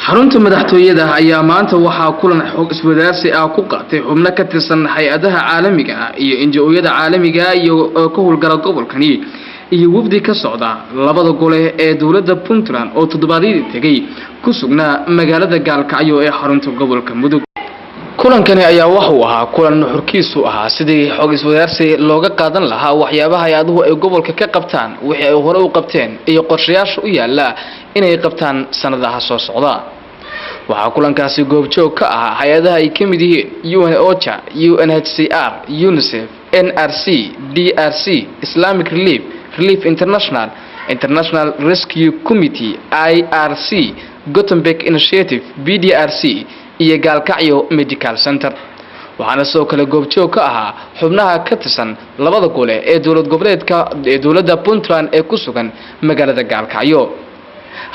xarunta madaxtooyada ayaa maanta waxaa kulan xog iswadaarsi ah ku qaatay xubno ka tirsan hay'adaha caalamiga ah iyo NGO-yada caalamiga ah iyo ka howlgala gobolkani iyo wafdi ka socda labada gole ee dawladda Puntland oo toddobaadkii tagay ku sugnaa magaalada Gaalkacyo ee xarunta gobolka Mudug. kulankani ayaa wuxuu ahaa kulan xurkiisu ahaa sidii xog iswadaarsi looga qaadan lahaa waxyaabaha hay'aduhu ay gobolka ka qabtaan wixii ay hore u qabteen iyo qorshayaasha u yaala inay qabtaan sanadaha soo socda. waxaa kulankaasi goobjoog ka ah hay'adaha ay ka mid yihiin UNOCHA, UNHCR, UNICEF, NRC, DRC, Islamic Relief International, International Rescue Committee, IRC, Gothenburg Initiative, BDRC iyo Gaalkacyo Medical Center. waxaana soo kale goobjoog ka ahaa xubnaha ka tirsan labada gole ee dawlad goboleedka ee dawladda Puntland ee ku sugan magaalada Gaalkacyo.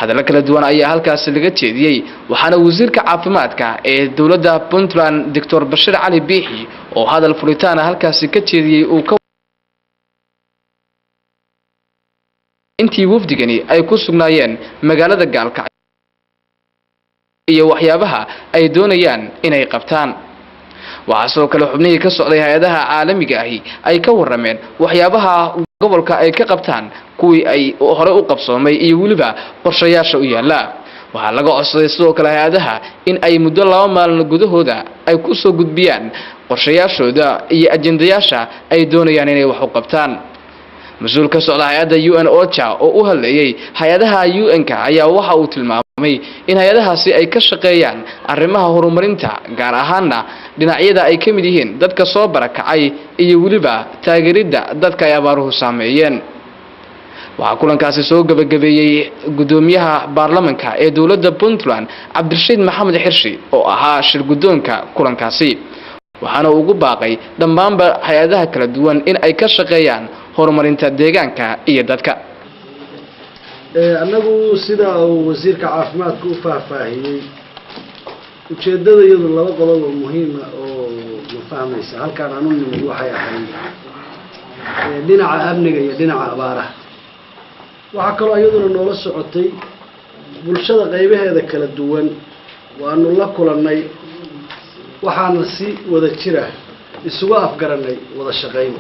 hadallo kala duwan ayaa halkaas laga jeediyay waxaana wasiirka caafimaadka ee dawladda Puntland Dr. Bashir Ali Biixi oo hadal furitaan halkaas ka jeediyay uu ka intii wafdigani ay ku sugnaayeen magaalada Gaalkacyo iyo waxyaabaha ay doonayaan inay qabtaan. waxaa soo kale xubnihii ka socday hay'adaha caalamiga ahi ay ka warameen waxyaabaha gobolka ay ka qabtaan kuwii ay hore u qabsoomay iyo waliba qorshayaasha u yaala. waxaa laga codsaday sidoo kale hay'adaha in ay muddo 2 maalin gudahooda ay ku soo gudbiyaan qorshayaashooda iyo ajendayaasha ay doonayaan inay wax u qabtaan. mas'uul ka socda hay'adda UNOCHA oo u hadlayay hay'adaha UN-ka ayaa waxa uu tilmaamay in hay'adahaasi ay ka shaqeeyaan arrimaha horumarinta gaar ahaanna dhinacyada ay ka mid yihiin dadka soo barakacay iyo waliba taageeridda dadka ay abaaruhu saameeyeen. waxaa kulankaasi soo gabagabeeyay gudoomiyaha baarlamaanka ee dawladda Puntland Cabdirashiid Maxamed Xirshi oo ahaa shir gudoonka kulankaasi. waxaana ugu baaqay dhammaanba hay'adaha kala duwan in ay ka shaqeeyaan horumarinta deegaanka iyo dadka. anagu sida uu wasiirka caafimaadka u faahfaahiyay ujeedada iyadu laba qodob oo muhiim ah oo ma fahmaysa halkaan aanu nimid waxay ahayd dhinaca amniga iyo dhinaca abaaraha. waxaa kaloo iyaduna noola socotay bulshada qaybaheeda kala duwan waanu la kulannay waxaana si wada jira isugu afgaranay wada shaqayn.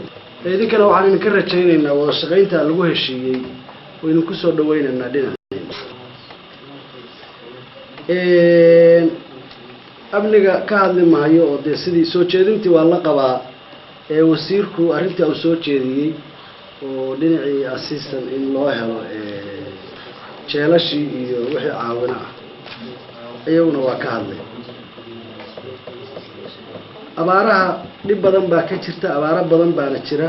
idinkana waxaan idinka rajaynaynaa wada shaqaynta lagu heshiiyey waynu ku soo dhawaynaynaa dhinaceena. amniga ka hadli maayo oo dee sidii soo jeedintii waa la qabaa wasiirku arrintii uu soo jeediyey oo dhinacii assistant in loo helo jeelashii iyo wixii caawina ah iyaguna waa ka hadlay. abaaraha dhib badan baa ka jirta, abaaro badan baana jira.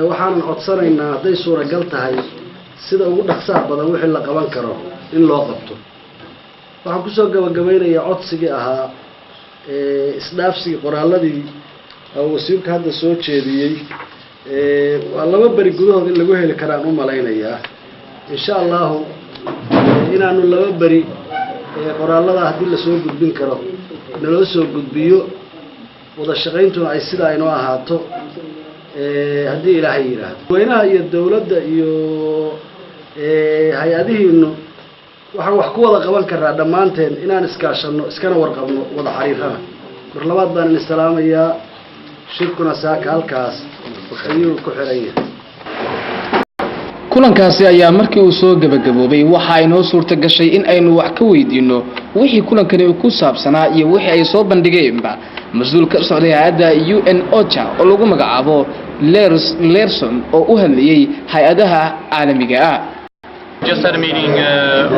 waxaan codsanaynaa hadday suuragal tahay sida ugu dhaqsaha badan wixii la qaban karo in loo qabto. waxaan kusoo gabagabaynayaa codsigii ahaa isdhaafsigii qoraaladii wasiirka hadda soo jeediyey waa 2 bari gudahood in lagu heli karaan u malaynayaa insha allahu inaanu 2 bari qoraalada haddii la soo gudbin karo naloo soo gudbiyo wada shaqayntuna ay sidaa inoo ahaato haddii ilaahay yiraahdo. weynaha iyo dawladda iyo hay-adihiinu waxaan wax ku wada qaban karaa dhammaanteen inaan iskaashano iskana warqabno wada xiriirana. mar labaad baan idin salaamayaa. shirkuna saaka halkaas ayuu ku xiran yahay. kulankaasi ayaa markii uu soo gabagaboobay waxa ay noo suurta gashay in aynu wax ka weydiino wixii kulankani ku saabsanaa iyo wixii ay soo bandhigeenba mas'uul ka socday hay'adda UNOCHA oo lagu magacaabo Lerson oo u hadlayay hay'adaha caalamiga ah. Just had a meeting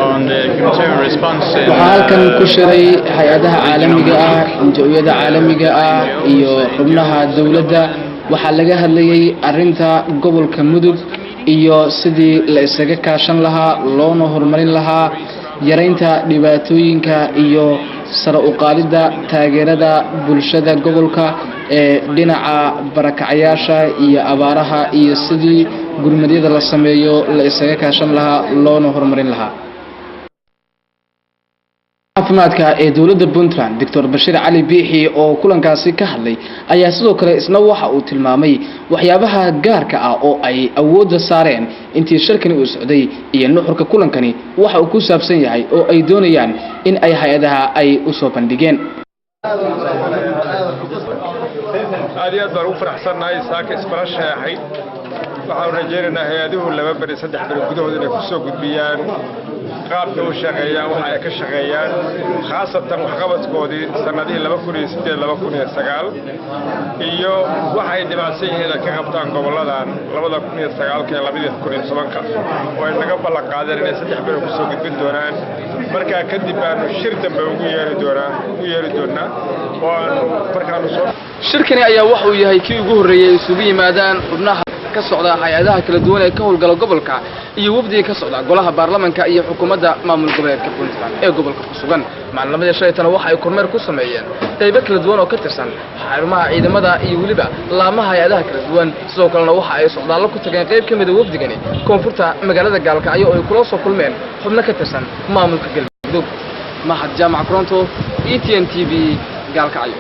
on the humanitarian response. waxaa halkan ku shiray hay'adaha caalamiga ah, NGO-yada caalamiga ah iyo xubnaha dawladda. waxaa laga hadlayay arrinta gobolka Mudug iyo sidii la isaga kaashan lahaa loona horumarin lahaa yareynta dhibaatooyinka iyo sare u qaadida taageerada bulshada gobolka ee dhinaca barakacayaasha iyo abaaraha iyo sidii gurmadada la sameeyo la isaga kaashan lahaa loona horumarin lahaa. caafimaadka ee dowladda Puntland Dr. Bashir Cali Biixi oo kulankaasi ka hadlay ayaa sidoo kale isna waxa uu tilmaamay waxyaabaha gaarka ah oo ay awoodda saareen intii shirkani uu socday iyo nuxurka kulankani waxa uu ku saabsan yahay oo ay doonayaan in ay hay'adaha ay u soo bandhigeen aad baan u faraxsanahay saaka isbarashahay waxaan rajaynaynaa hay'aduhu 2 bari 3 bari gudahood inay ku soo gudbiyaan qaabka uu shaqeeyaan waxa ay ka shaqeeyaan khaasatan waxqabadkoodii sanadihii 2008-2009 iyo waxa ay dhibaatay yihiin ka qabtaan goboladan 2009-2010 oo ay naga ballan qaadeen inay 3 bari ku soo gudbin doonaan markaa kadib aanu shir dambe ugu yeeri doonaa oo markaanu soo shirkani ayaa waxa uu yahay kii ugu horeeyay isugu yimaadaan xubnaha ka socda hay'adaha kala duwan ee ka howlgala gobolka iyo wafdiga ka socda golaha baarlamaanka iyo xukuumadda maamul goboleedka Puntland ee gobolka ku sugan maalinimada shaytana waxa ay kormeer ku sameeyeen qaybo kala duwan oo ka tirsan xarumaha ciidamada iyo waliba laamaha hay'adaha kala duwan sidoo kalena waxa ay socdaalo ku tageen qayb kamid ah wafdigani koonfurta magaalada Gaalkacyo oo ay kula soo kulmeen xubno ka tirsan maamulka galmudug mahad jaamac Koronto ETN TV Gaalkacyo